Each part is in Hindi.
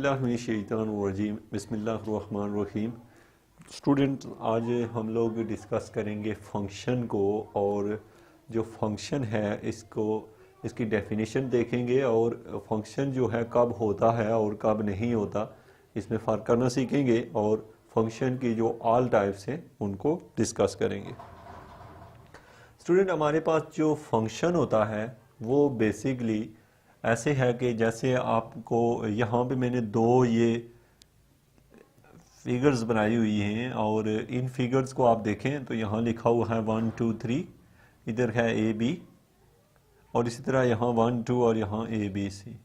औज़ुबिल्लाहिमिनश्शैतानिर्रजीम बिस्मिल्लाहिर्रहमानिर्रहीम। स्टूडेंट, आज हम लोग डिस्कस करेंगे फंक्शन को, और जो फंक्शन है इसकी डेफिनेशन देखेंगे, और फंक्शन जो है कब होता है और कब नहीं होता इसमें फ़र्क करना सीखेंगे, और फंक्शन की जो ऑल टाइप्स हैं उनको डिस्कस करेंगे। स्टूडेंट, हमारे पास जो फंक्शन होता है वो बेसिकली ऐसे है कि जैसे आपको यहाँ पे मैंने दो ये फिगर्स बनाई हुई हैं, और इन फिगर्स को आप देखें तो यहाँ लिखा हुआ है 1 2 3, इधर है ए बी, और इसी तरह यहाँ 1 2 और यहाँ ए बी सी।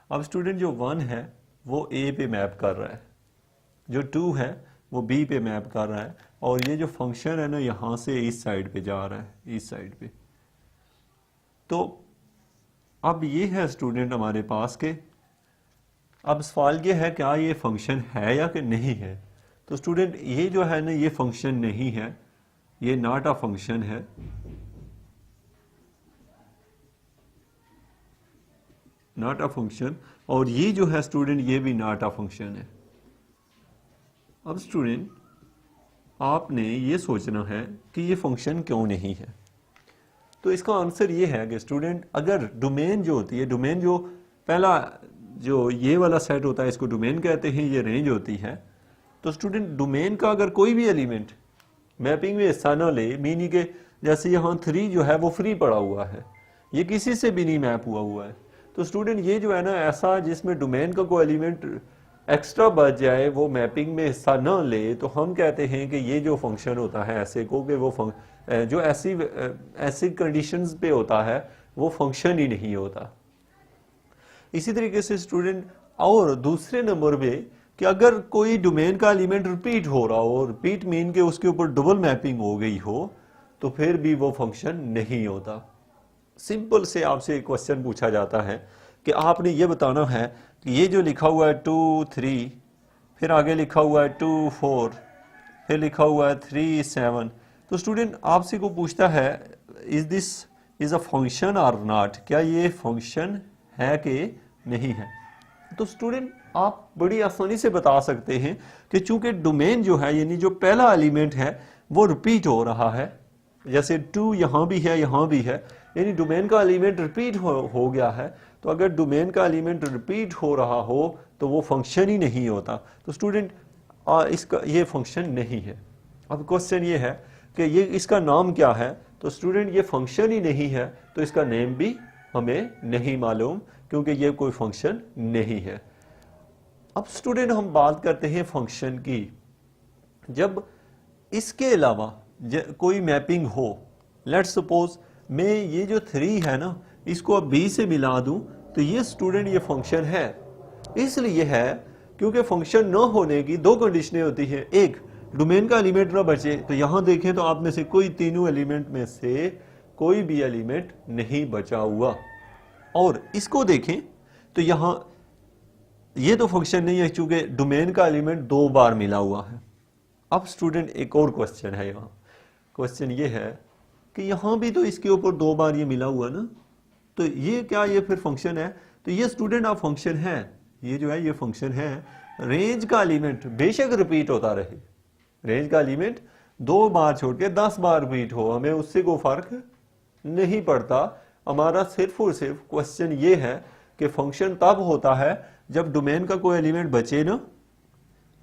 अब स्टूडेंट, जो 1 है वो ए पे मैप कर रहा है, जो 2 है वो बी पे मैप कर रहा है, और ये जो फंक्शन है ना यहाँ से इस साइड पे जा रहा है, इस साइड पे। तो अब ये है स्टूडेंट हमारे पास के, अब सवाल ये है क्या ये फंक्शन है या कि नहीं है। तो स्टूडेंट, ये जो है ना ये फंक्शन नहीं है, ये नॉट अ फंक्शन है। नॉट अ फंक्शन, और ये जो है स्टूडेंट ये भी नॉट अ फंक्शन है। अब स्टूडेंट, आपने ये सोचना है कि ये फंक्शन क्यों नहीं है। तो इसका आंसर ये है कि स्टूडेंट, अगर डोमेन जो होती है, डोमेन जो पहला जो ये वाला सेट होता है इसको डोमेन कहते हैं, ये रेंज होती है। तो स्टूडेंट, डोमेन का अगर कोई भी एलिमेंट मैपिंग में हिस्सा ना ले, मीनिंग के जैसे यहाँ 3 जो है वो फ्री पड़ा हुआ है, ये किसी से भी नहीं मैप हुआ है। तो स्टूडेंट, ये जो है ना ऐसा जिसमें डोमेन का कोई एलिमेंट एक्स्ट्रा बच जाए, वो मैपिंग में हिस्सा ना ले, तो हम कहते हैं कि ये जो फंक्शन होता है ऐसे को कि वो जो ऐसी कंडीशंस पे होता है वो फंक्शन ही नहीं होता। इसी तरीके से स्टूडेंट, और दूसरे नंबर पे कि अगर कोई डोमेन का एलिमेंट रिपीट हो रहा हो, रिपीट मीन के उसके ऊपर डबल मैपिंग हो गई हो, तो फिर भी वो फंक्शन नहीं होता। सिंपल से आपसे एक क्वेश्चन पूछा जाता है कि आपने ये बताना है कि ये जो लिखा हुआ है 2 3, फिर आगे लिखा हुआ है 2 4, फिर लिखा हुआ है 3 7। तो स्टूडेंट, आपसे को पूछता है is this is a function और नॉट, क्या ये फंक्शन है कि नहीं है। तो स्टूडेंट, आप बड़ी आसानी से बता सकते हैं कि चूंकि डोमेन जो है यानी जो पहला एलिमेंट है वो रिपीट हो रहा है, जैसे 2 यहाँ भी है यहाँ भी है, यानी डोमेन का एलिमेंट रिपीट हो गया है। तो अगर डोमेन का एलिमेंट रिपीट हो रहा हो तो वो फंक्शन ही नहीं होता। तो स्टूडेंट, इसका ये फंक्शन नहीं है। अब क्वेश्चन ये है कि ये इसका नाम क्या है। तो स्टूडेंट, ये फंक्शन ही नहीं है तो इसका नेम भी हमें नहीं मालूम, क्योंकि ये कोई फंक्शन नहीं है। अब स्टूडेंट, हम बात करते हैं फंक्शन की। जब इसके अलावा कोई मैपिंग हो, लेट्स सपोज मैं ये जो 3 है ना इसको अब b से मिला दूं, तो ये स्टूडेंट ये फंक्शन है। इसलिए है क्योंकि फंक्शन न होने की दो कंडीशनें होती हैं। एक, डोमेन का एलिमेंट ना बचे। तो यहां देखें तो आप में से कोई तीनों एलिमेंट में से कोई भी एलिमेंट नहीं बचा हुआ। और इसको देखें तो यहां ये तो फंक्शन नहीं है क्योंकि डोमेन का एलिमेंट 2 बार मिला हुआ है। अब स्टूडेंट, एक और क्वेश्चन है। यहाँ क्वेश्चन ये है कि यहाँ भी तो इसके ऊपर 2 बार ये मिला हुआ ना, तो ये क्या ये फिर फंक्शन है। तो ये स्टूडेंट आप फंक्शन है, ये जो है ये फंक्शन है। रेंज का एलिमेंट बेशक रिपीट होता रहे, रेंज का एलिमेंट 2 बार छोड़ के 10 बार रिपीट हो, हमें उससे कोई फर्क नहीं पड़ता। हमारा सिर्फ और सिर्फ क्वेश्चन ये है कि फंक्शन तब होता है जब डोमेन का कोई एलिमेंट बचे ना,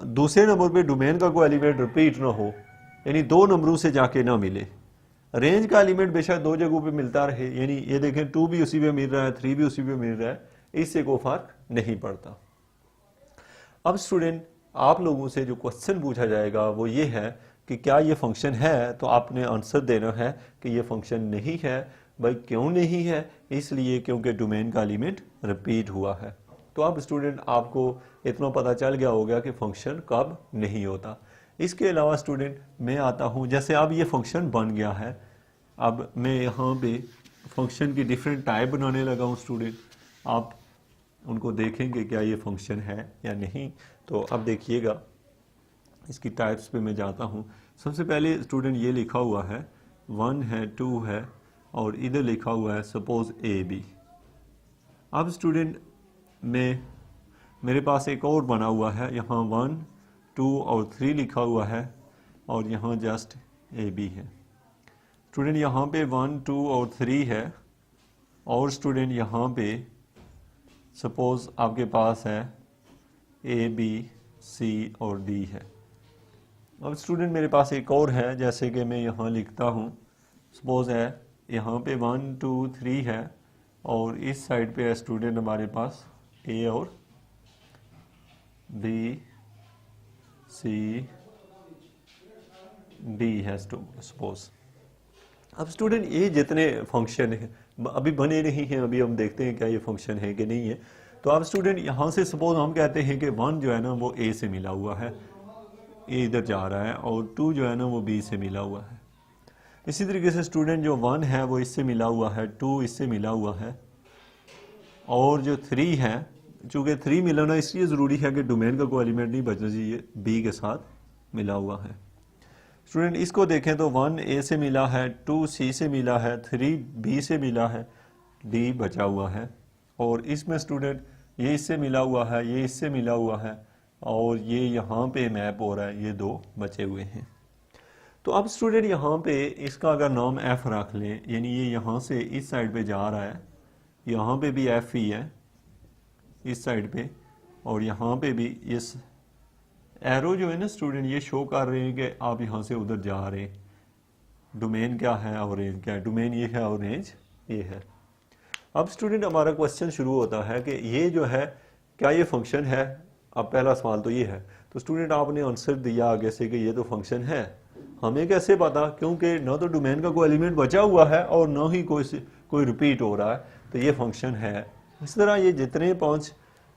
दूसरे नंबर पे डोमेन का कोई एलिमेंट रिपीट ना हो, यानी 2 नंबरों से जाके ना मिले। रेंज का एलिमेंट बेशक 2 जगहों पे मिलता रहे, यानी ये देखें 2 भी उसी पे मिल रहा है, 3 भी उसी पे मिल रहा है, इससे कोई फर्क नहीं पड़ता। अब स्टूडेंट, आप लोगों से जो क्वेश्चन पूछा जाएगा वो ये है कि क्या ये फंक्शन है। तो आपने आंसर देना है कि ये फंक्शन नहीं है। भाई क्यों नहीं है? इसलिए क्योंकि डोमेन का एलिमेंट रिपीट हुआ है। तो अब स्टूडेंट, आपको इतना पता चल गया होगा कि फंक्शन कब नहीं होता। इसके अलावा स्टूडेंट, मैं आता हूँ, जैसे अब ये फंक्शन बन गया है, अब मैं यहाँ पे फंक्शन की डिफरेंट टाइप बनाने लगा हूँ। स्टूडेंट, आप उनको देखेंगे क्या ये फंक्शन है या नहीं। तो अब देखिएगा, इसकी टाइप्स पे मैं जाता हूँ। सबसे पहले स्टूडेंट ये लिखा हुआ है 1 है, 2 है, और इधर लिखा हुआ है सपोज ए बी। अब स्टूडेंट, मैं मेरे पास एक और बना हुआ है, यहाँ 1, 2 और 3 लिखा हुआ है और यहाँ जस्ट ए बी है। स्टूडेंट यहाँ पे 1, 2 और 3 है और स्टूडेंट यहाँ पे सपोज आपके पास है ए बी सी और डी है। अब स्टूडेंट मेरे पास एक और है, जैसे कि मैं यहाँ लिखता हूँ, सपोज है यहाँ पे 1, 2, 3 है और इस साइड पे है स्टूडेंट हमारे पास ए और बी सी डी है सपोज। अब स्टूडेंट ये जितने फंक्शन हैं अभी बने नहीं हैं, अभी हम देखते हैं क्या ये फंक्शन है कि नहीं है। तो अब स्टूडेंट यहाँ से सपोज हम कहते हैं कि 1 जो है ना वो ए से मिला हुआ है, ए इधर जा रहा है, और 2 जो है ना वो बी से मिला हुआ है। इसी तरीके से स्टूडेंट जो 1 है वो इससे मिला हुआ है, 2 इससे मिला हुआ है, और जो 3 है, चूँकि 3 मिलाना इसलिए ज़रूरी है कि डोमेन का कोई एलिमेंट नहीं बचना चाहिए, बी के साथ मिला हुआ है। स्टूडेंट इसको देखें तो 1 ए से मिला है, 2 सी से मिला है, 3 बी से मिला है, डी बचा हुआ है, और इसमें स्टूडेंट ये इससे मिला हुआ है, ये इससे मिला हुआ है, और ये यहाँ पे मैप हो रहा है, ये 2 बचे हुए हैं। तो अब स्टूडेंट यहाँ पे इसका अगर नाम एफ रख लें, यानी ये यहाँ से इस साइड पे जा रहा है, यहाँ पे भी एफ ही है इस साइड पे, और यहाँ पे भी इस एरो जो है ना स्टूडेंट ये शो कर रहे हैं कि आप यहाँ से उधर जा रहे हैं। डोमेन क्या है और रेंज क्या है? डोमेन ये है और रेंज ये है। अब स्टूडेंट हमारा क्वेश्चन शुरू होता है कि ये जो है क्या ये फंक्शन है? अब पहला सवाल तो ये है। तो स्टूडेंट आपने आंसर दिया आगे से कि ये तो फंक्शन है। हमें कैसे पता? क्योंकि ना तो डोमेन का कोई एलिमेंट बचा हुआ है और ना ही कोई रिपीट हो रहा है, तो ये फंक्शन है। इस तरह ये जितने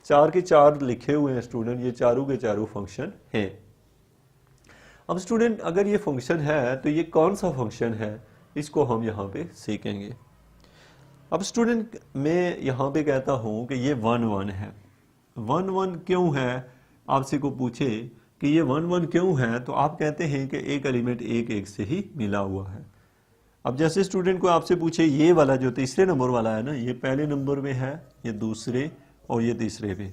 4 के 4 लिखे हुए हैं स्टूडेंट, ये चारों के चारों फंक्शन हैं। अब स्टूडेंट अगर ये फंक्शन है तो ये कौन सा फंक्शन है, इसको हम यहाँ पे सीखेंगे। अब स्टूडेंट मैं यहाँ पे कहता हूँ कि ये 1 1 है। 1 1 क्यों है? आपसे को पूछे कि ये 1 1 क्यों है, तो आप कहते हैं कि एक एलिमेंट 1 1 से ही मिला हुआ है। अब जैसे स्टूडेंट को आपसे पूछे ये वाला जो तीसरे नंबर वाला है ना, ये पहले नंबर में है, ये दूसरे और ये तीसरे पे,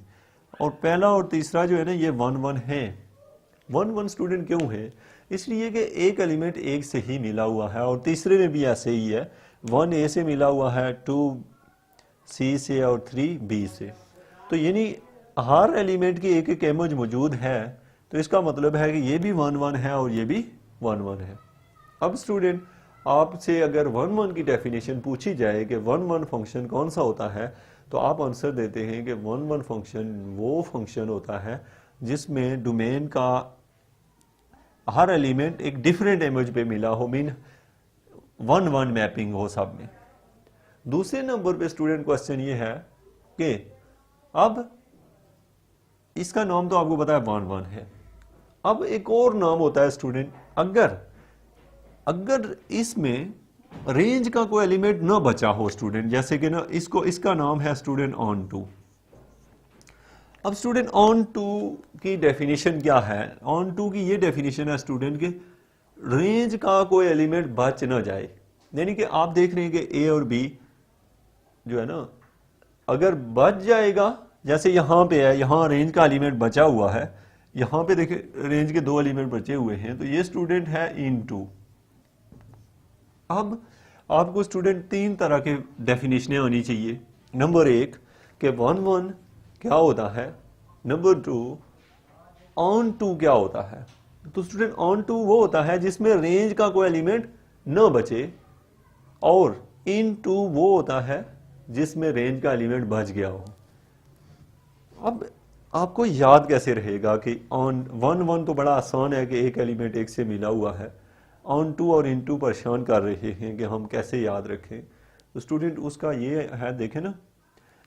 और पहला और तीसरा जो है ना ये 1 1 है। 1 1 स्टूडेंट क्यों है? इसलिए कि एक एलिमेंट 1 से ही मिला हुआ है, और तीसरे में भी ऐसे ही है, 1 ए से मिला हुआ है, 2 सी से और 3 बी से। तो यानी हर एलिमेंट की एक एक इमेज मौजूद है, तो इसका मतलब है कि ये भी 1 1 है और ये भी 1 1 है। अब स्टूडेंट आपसे अगर 1 1 की डेफिनेशन पूछी जाए कि 1 1 फंक्शन कौन सा होता है, तो आप आंसर देते हैं कि 1 1 फंक्शन वो फंक्शन होता है जिसमें डोमेन का हर एलिमेंट एक डिफरेंट इमेज पे मिला हो, मीन 1 1 मैपिंग हो सब में। दूसरे नंबर पे स्टूडेंट क्वेश्चन ये है कि अब इसका नाम तो आपको पता है 1 1 है। अब एक और नाम होता है स्टूडेंट, अगर इसमें रेंज का कोई एलिमेंट ना बचा हो स्टूडेंट, जैसे कि ना इसका नाम है स्टूडेंट ऑन टू। अब स्टूडेंट ऑन टू की डेफिनेशन क्या है? ऑन टू की ये डेफिनेशन है स्टूडेंट के रेंज का कोई एलिमेंट बच ना जाए। यानी कि आप देख रहे हैं कि ए और बी जो है ना, अगर बच जाएगा, जैसे यहाँ पे है, यहाँ रेंज का एलिमेंट बचा हुआ है, यहाँ पे देखिए रेंज के 2 एलिमेंट बचे हुए हैं, तो ये स्टूडेंट है इन टू। अब आपको स्टूडेंट 3 तरह के डेफिनेशनें होनी चाहिए। नंबर 1 कि 1 1 क्या होता है, नंबर 2 ऑन टू क्या होता है। तो स्टूडेंट ऑन टू वो होता है जिसमें रेंज का कोई एलिमेंट न बचे, और इन टू वो होता है जिसमें रेंज का एलिमेंट बच गया हो। अब आपको याद कैसे रहेगा कि ऑन 1 1 तो बड़ा आसान है कि एक एलिमेंट 1 से मिला हुआ है, ऑन टू और इन टू परेशान कर रहे हैं कि हम कैसे याद रखें। तो स्टूडेंट उसका ये है, देखें ना,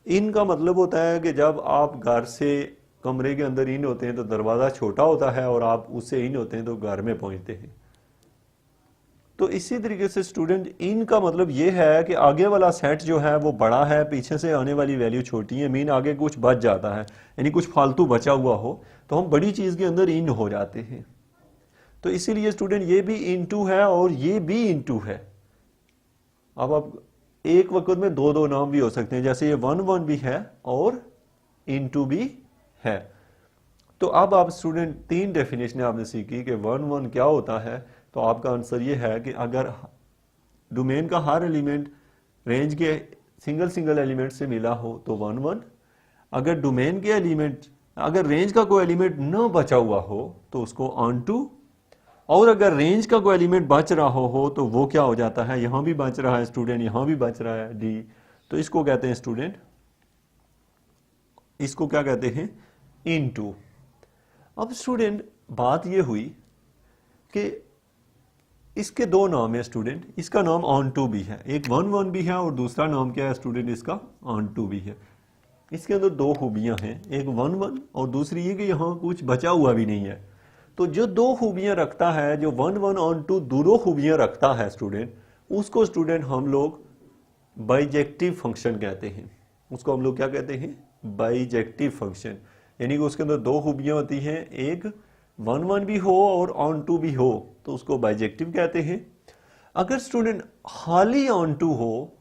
इन का मतलब होता है कि जब आप घर से कमरे के अंदर इन होते हैं तो दरवाज़ा छोटा होता है, और आप उससे इन होते हैं तो घर में पहुंचते हैं। तो इसी तरीके से स्टूडेंट इन का मतलब ये है कि आगे वाला सेट जो है वो बड़ा है, पीछे से आने वाली वैल्यू छोटी है, मीन आगे कुछ बच जाता है, यानी कुछ फालतू बचा हुआ हो तो हम बड़ी चीज़ के अंदर इन हो जाते हैं। तो इसीलिए स्टूडेंट ये भी इनटू है और ये भी इनटू है। अब आप एक वक्त में 2 2 नाम भी हो सकते हैं, जैसे ये 1 1 भी है और इनटू भी है। तो अब आप स्टूडेंट 3 डेफिनेशन आपने सीखी कि 1 1 क्या होता है। तो आपका आंसर ये है कि अगर डोमेन का हर एलिमेंट रेंज के सिंगल सिंगल एलिमेंट से मिला हो तो 1 1। अगर डोमेन के एलिमेंट अगर रेंज का कोई एलिमेंट न बचा हुआ हो तो उसको ऑन टू, और अगर रेंज का कोई एलिमेंट बच रहा हो तो वो क्या हो जाता है, यहां भी बच रहा है स्टूडेंट, यहां भी बच रहा है डी, तो इसको कहते हैं स्टूडेंट, इसको क्या कहते हैं, इनटू। अब स्टूडेंट बात ये हुई कि इसके दो नाम है स्टूडेंट, इसका नाम ऑन टू भी है, एक 1 1 भी है और दूसरा नाम क्या है स्टूडेंट, इसका ऑन टू भी है। इसके अंदर दो खूबियां हैं, एक 1 1 और दूसरी ये कि यहाँ कुछ बचा हुआ भी नहीं है। तो जो दो खूबियां रखता है, जो 1 1 ऑन टू दोनों खूबियां रखता है स्टूडेंट, उसको स्टूडेंट हम लोग बाइजेक्टिव फंक्शन कहते हैं। उसको हम लोग क्या कहते हैं, बाइजेक्टिव फंक्शन। यानी कि उसके अंदर दो खूबियां होती हैं, एक 1 1 भी हो और ऑन टू भी हो तो उसको बाइजेक्टिव कहते हैं। अगर स्टूडेंट खाली ऑन टू हो,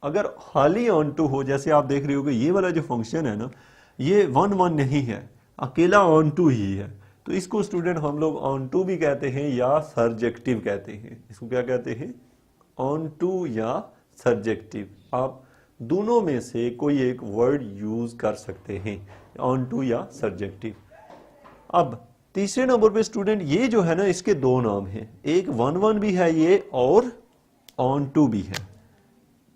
अगर खाली ऑन टू हो, जैसे आप देख रहे हो कि ये वाला जो फंक्शन है ना, ये 1 1 नहीं है, अकेला ऑन टू ही है, तो इसको स्टूडेंट हम लोग ऑन टू भी कहते हैं या सर्जेक्टिव कहते हैं। इसको क्या कहते हैं, ऑन टू या सर्जेक्टिव। आप दोनों में से कोई एक वर्ड यूज कर सकते हैं, ऑन टू या सर्जेक्टिव। अब तीसरे नंबर पे स्टूडेंट ये जो है ना, इसके दो नाम हैं, एक 1 1 भी है ये और ऑन टू भी है,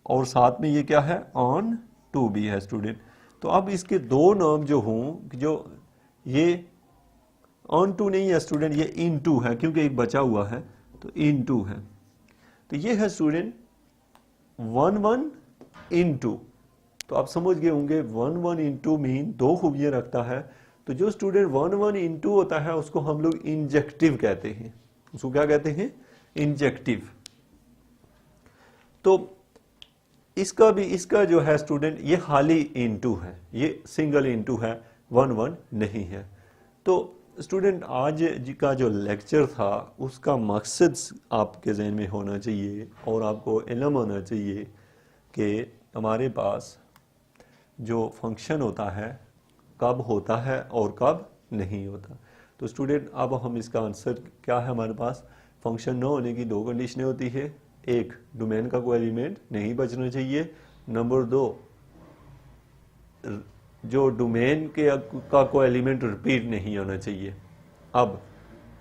और साथ में ये क्या है, ऑन टू भी है स्टूडेंट। तो अब इसके दो नाम जो हों, जो ये ऑन टू नहीं है स्टूडेंट, ये इन टू है, क्योंकि एक बचा हुआ है तो इन टू है। तो ये है स्टूडेंट 1 1 इन टू। तो आप समझ गए होंगे 1 1 इन टू मीन दो खूबियां रखता है। तो जो स्टूडेंट 1 1 इन टू होता है उसको हम लोग इंजेक्टिव कहते हैं। उसको क्या कहते हैं, इंजेक्टिव। तो इसका जो है स्टूडेंट, ये खाली इन टू है, ये सिंगल इन टू है, 1 1 नहीं है। तो स्टूडेंट आज का जो लेक्चर था उसका मकसद आपके जहन में होना चाहिए और आपको इल्म होना चाहिए कि हमारे पास जो फंक्शन होता है कब होता है और कब नहीं होता। तो स्टूडेंट अब हम इसका आंसर क्या है, हमारे पास फंक्शन न होने की दो कंडीशनें होती है, एक डोमेन का कोई एलिमेंट नहीं बचना चाहिए, नंबर 2 जो डोमेन का कोई एलिमेंट रिपीट नहीं होना चाहिए। अब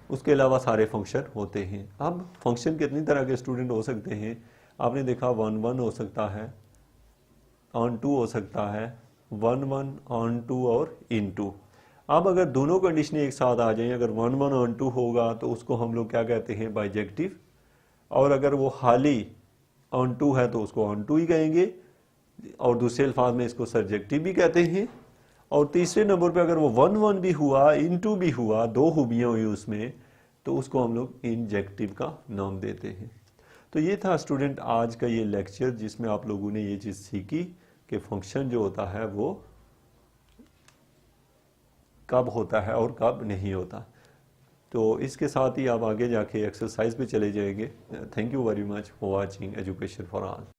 उसके अलावा सारे फंक्शन होते हैं। अब फंक्शन कितनी तरह के स्टूडेंट हो सकते हैं, आपने देखा 1 1 हो सकता है, ऑन टू हो सकता है, 1 1 ऑन टू और इन टू। अब अगर दोनों कंडीशनें एक साथ आ जाएं, अगर 1 1 ऑन टू होगा तो उसको हम लोग क्या कहते हैं, बाइजेक्टिव, और अगर वो खाली ऑन टू है तो उसको ऑन टू ही कहेंगे, और दूसरे अल्फाज में इसको सर्जेक्टिव भी कहते हैं। और तीसरे नंबर पे अगर वो 1 1 भी हुआ, इन टू भी हुआ, दो खूबियाँ हुई उसमें, तो उसको हम लोग इंजेक्टिव का नाम देते हैं। तो ये था स्टूडेंट आज का ये लेक्चर, जिसमें आप लोगों ने ये चीज़ सीखी कि फंक्शन जो होता है वो कब होता है और कब नहीं होता। तो इसके साथ ही आप आगे जाके एक्सरसाइज पे चले जाएंगे। Thank you very much for watching education for all.